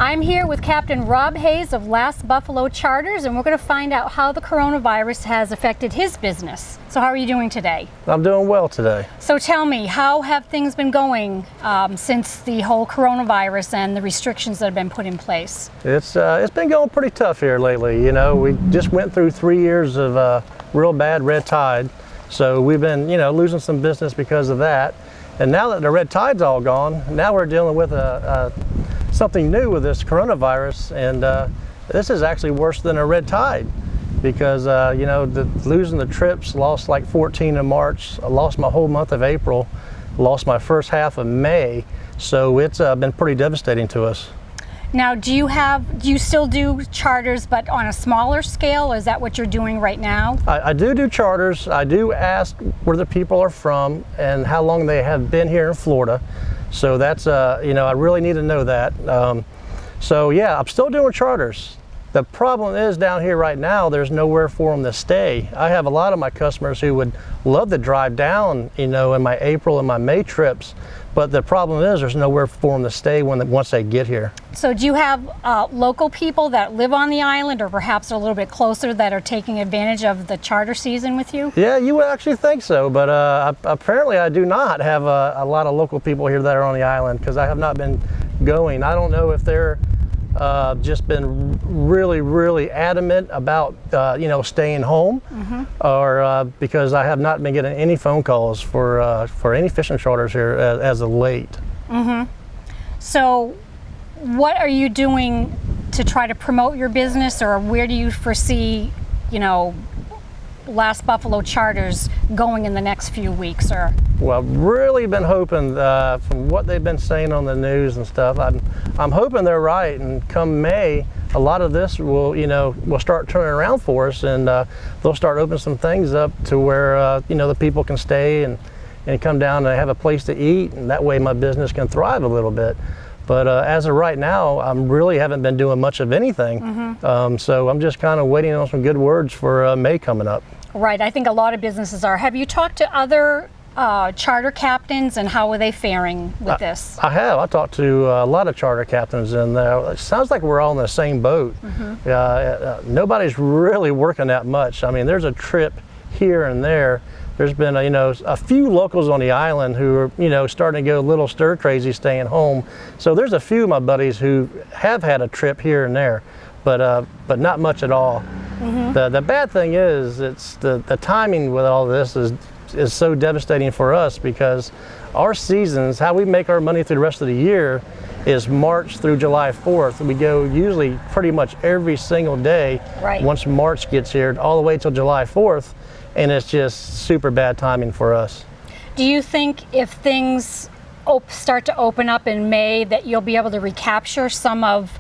I'm here with Captain Rob Hayes of Last Buffalo Charters, and we're going to find out how the coronavirus has affected his business. So how are you doing today? I'm doing well today. So tell me, how have things been going since the whole coronavirus and the restrictions that have been put in place? It's been going pretty tough here lately. You know, we just went through 3 years of real bad red tide, so we've been, losing some business because of that. And now that the red tide's all gone, now we're dealing with something new with this coronavirus, and this is actually worse than a red tide because losing the trips, lost like 14 in March, I lost my whole month of April, lost my first half of May, so it's been pretty devastating to us. Now, do you still do charters but on a smaller scale? Is that what you're doing right now? I do charters. I do ask where the people are from and how long they have been here in Florida. So that's, I really need to know that. So yeah, I'm still doing charters. The problem is down here right now, there's nowhere for them to stay. I have a lot of my customers who would love to drive down, in my April and my May trips, but the problem is there's nowhere for them to stay once they get here. So do you have local people that live on the island, or perhaps a little bit closer, that are taking advantage of the charter season with you? Yeah, you would actually think so, but apparently I do not have a lot of local people here that are on the island because I have not been going. I don't know if they're just been really adamant about staying home, or because I have not been getting any phone calls for any fishing charters here as of late. So what are you doing to try to promote your business, or where do you foresee Last Buffalo Charters going in the next few weeks? Or well, I've really been hoping, from what they've been saying on the news and stuff, I'm hoping they're right, and come May, a lot of this will start turning around for us, and they'll start opening some things up to where the people can stay and come down and have a place to eat, and that way my business can thrive a little bit. But as of right now, I really haven't been doing much of anything. So I'm just kind of waiting on some good words for May coming up. Right, I think a lot of businesses are. Have you talked to other charter captains, and how are they faring with this? I have. I talked to a lot of charter captains, and it sounds like we're all in the same boat. Nobody's really working that much. I mean, there's a trip here and there. There's been a few locals on the island who are starting to go a little stir crazy staying home. So there's a few of my buddies who have had a trip here and there, but not much at all. The bad thing is it's the timing with all this is so devastating for us, because our seasons, how we make our money through the rest of the year, is March through July 4th. We go usually pretty much every single day once March gets here, all the way till July 4th. And it's just super bad timing for us. Do you think if things start to open up in May that you'll be able to recapture some of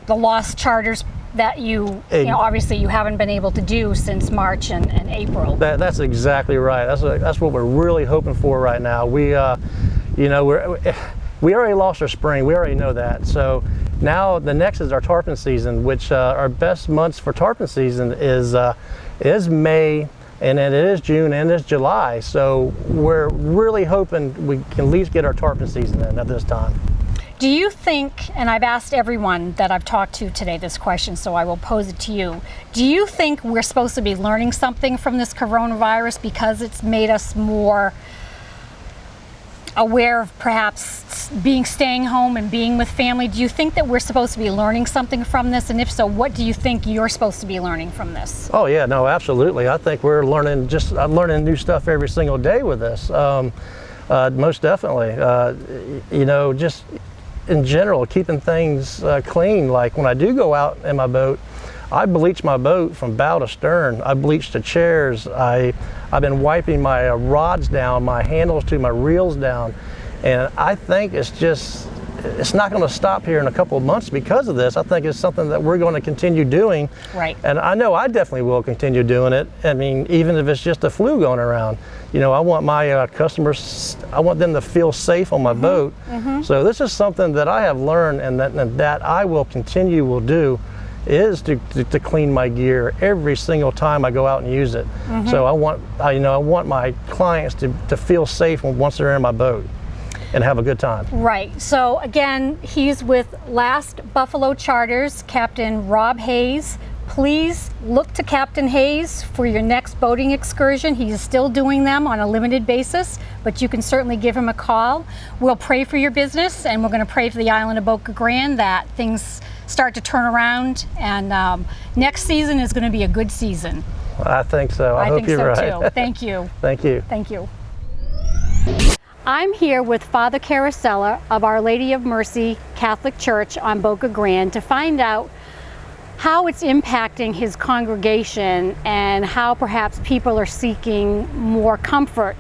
the lost charters that obviously you haven't been able to do since March and April? That's exactly right. That's what we're really hoping for right now. We already lost our spring. We already know that. So now the next is our tarpon season, which our best months for tarpon season is May, and then it is June, and it's July. So we're really hoping we can at least get our tarpon season in at this time. Do you think, and I've asked everyone that I've talked to today this question, so I will pose it to you. Do you think we're supposed to be learning something from this coronavirus because it's made us more aware of perhaps staying home and being with family? Do you think that we're supposed to be learning something from this? And if so, what do you think you're supposed to be learning from this? Oh yeah, no, absolutely. I think we're learning new stuff every single day with this. Most definitely. Just in general, keeping things clean. Like when I do go out in my boat, I bleach my boat from bow to stern. I bleach the chairs. I've been wiping my rods down, my handles to my reels down, and I think it's not going to stop here in a couple of months because of this. I think it's something that we're going to continue doing. Right. And I know I definitely will continue doing it. I mean, even if it's just a flu going around. I want my customers, I want them to feel safe on my boat. So this is something that I have learned, and that I will do, is to clean my gear every single time I go out and use it. So I want my clients to feel safe once they're in my boat. and have a good time. Right. So again, he's with Last Buffalo Charters, Captain Rob Hayes. Please look to Captain Hayes for your next boating excursion. He's still doing them on a limited basis, but you can certainly give him a call. We'll pray for your business, and we're going to pray for the island of Boca Grande that things start to turn around, and next season is going to be a good season. I think so. I hope think you're so right. Too. Thank you. Thank you. Thank you. I'm here with Father Carosella of Our Lady of Mercy Catholic Church on Boca Grande to find out how it's impacting his congregation and how perhaps people are seeking more comfort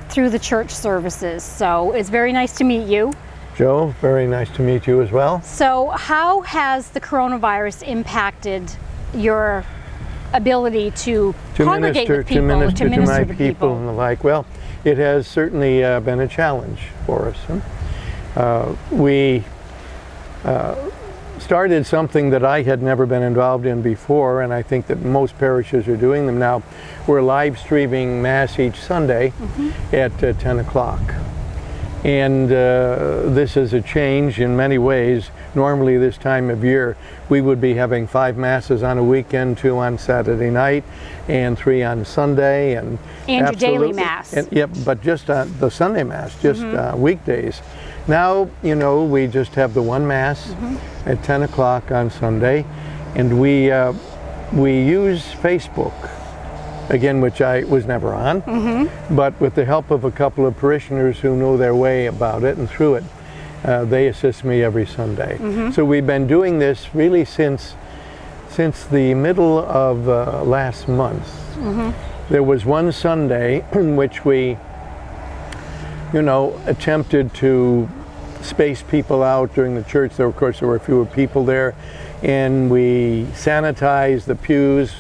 through the church services. So it's very nice to meet you. Joe, very nice to meet you as well. So how has the coronavirus impacted your ability to congregate with people, to minister to my people and the like? Well, it has certainly been a challenge for us. We started something that I had never been involved in before, and I think that most parishes are doing them now. We're live streaming Mass each Sunday at 10 o'clock. And this is a change in many ways. Normally this time of year we would be having 5 Masses on a weekend, 2 on Saturday night and 3 on Sunday. And your daily Mass. And, yep, but just the Sunday Mass, just weekdays. Now, you know, we just have the one Mass at 10 o'clock on Sunday, and we use Facebook, again, which I was never on, but with the help of a couple of parishioners who know their way about it and through it, they assist me every Sunday. So we've been doing this really since the middle of last month. There was one Sunday in which we, you know, attempted to space people out during the church. There, of course, there were fewer people there, and we sanitized the pews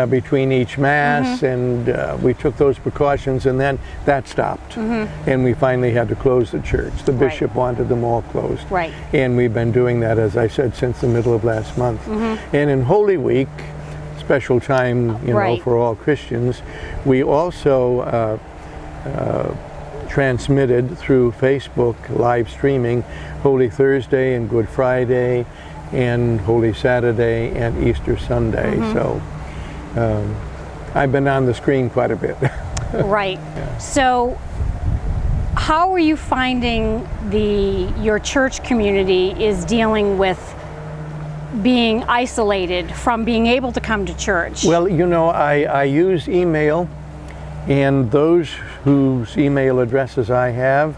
between each Mass, and we took those precautions, and then that stopped. And we finally had to close the church. The bishop wanted them all closed. And we've been doing that, as I said, since the middle of last month. And in Holy Week, special time, you know, for all Christians, we also transmitted through Facebook live streaming Holy Thursday and Good Friday and Holy Saturday and Easter Sunday. So I've been on the screen quite a bit. So how are you finding your church community is dealing with being isolated from being able to come to church? Well, you know, I use email, and those whose email addresses I have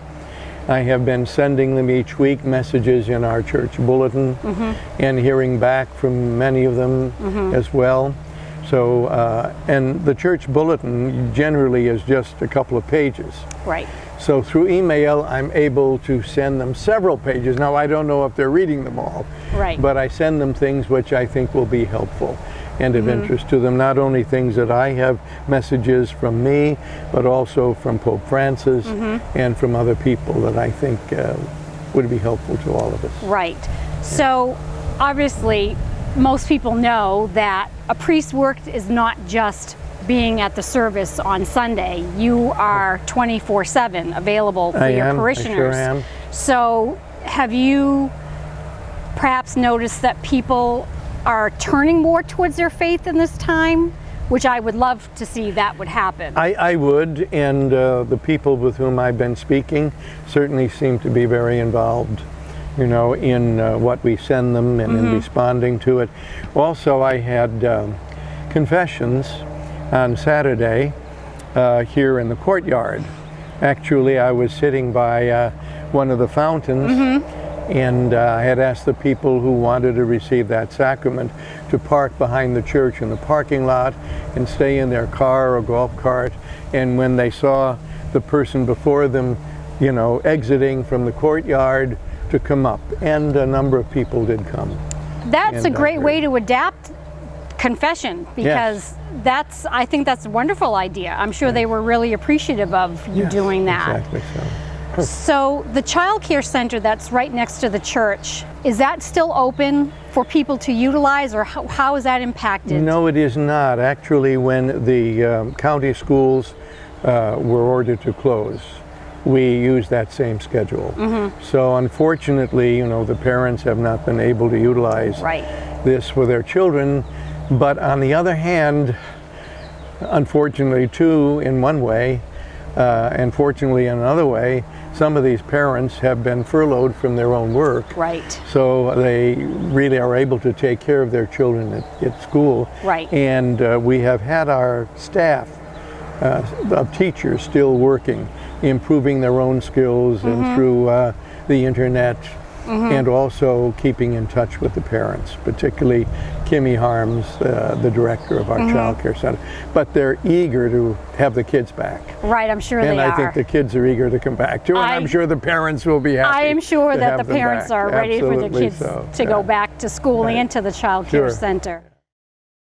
been sending them each week messages in our church bulletin and hearing back from many of them as well. So, and the church bulletin generally is just a couple of pages. So through email, I'm able to send them several pages. Now, I don't know if they're reading them all, but I send them things which I think will be helpful and of interest to them. Not only things that I have messages from me, but also from Pope Francis and from other people that I think would be helpful to all of us. So obviously, most people know that a priest's work is not just being at the service on Sunday. You are 24/7 available for your parishioners. I sure am. So have you perhaps noticed that people are turning more towards their faith in this time? Which I would love to see that would happen. I would, and the people with whom I've been speaking certainly seem to be very involved, you know, in what we send them and in responding to it. Also, I had confessions on Saturday here in the courtyard. Actually, I was sitting by one of the fountains, and I had asked the people who wanted to receive that sacrament to park behind the church in the parking lot and stay in their car or golf cart. And when they saw the person before them, you know, exiting from the courtyard, to come up. And a number of people did come. That's a great way to adapt confession, because I think that's a wonderful idea. I'm sure they were really appreciative of you doing that. Exactly so. So the child care center that's right next to the church, is that still open for people to utilize, or how is that impacted? No, it is not. Actually, when the county schools were ordered to close, we use that same schedule. So unfortunately, you know, the parents have not been able to utilize Right. this for their children. But on the other hand, unfortunately too, in one way, and fortunately in another way, some of these parents have been furloughed from their own work. Right. So they really are able to take care of their children at school. Right. And we have had our staff of teachers still working, improving their own skills and through the internet, and also keeping in touch with the parents, particularly Kimmy Harms, the director of our child care center. But they're eager to have the kids back. Right, I'm sure And they I are. think the kids are eager to come back too, and I'm sure the parents will be happy. I am sure to that have the them parents back. are ready for the Absolutely kids so. to go back to school Right. and to the child care Sure. center.